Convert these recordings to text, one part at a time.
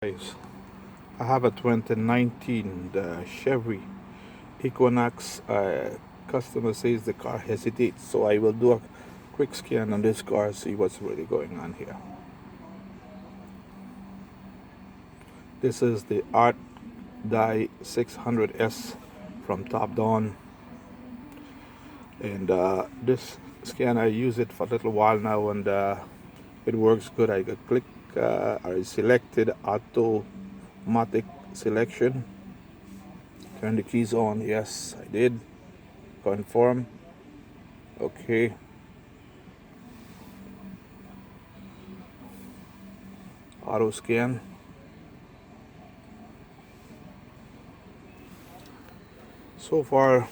Guys, I have a 2019 the Chevy Equinox. Customer says the car hesitates, so I will do a quick scan on this car, see what's really going on here. This is the Art Die 600S from TOPDON, and this scan I use it for a little while now, and it works good. I could click, I selected automatic selection. Turn the keys on. Yes, I did. Confirm. Okay. Auto scan. So far,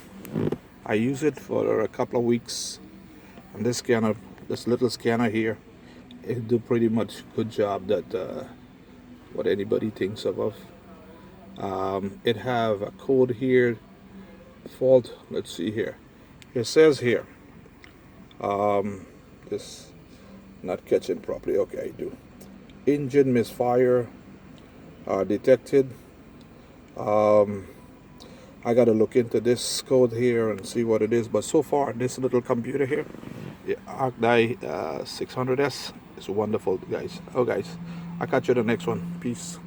I use it for a couple of weeks, and this scanner, this little scanner here, it do pretty much good job that what anybody thinks of. It have a code here. Fault. Let's see here. It says here. This not catching properly. Okay, I do. Engine misfire detected. I gotta look into this code here and see what it is. But so far, this little computer here, the ArcDie 600S, is wonderful, guys. Oh, guys, I'll catch you in the next one. Peace.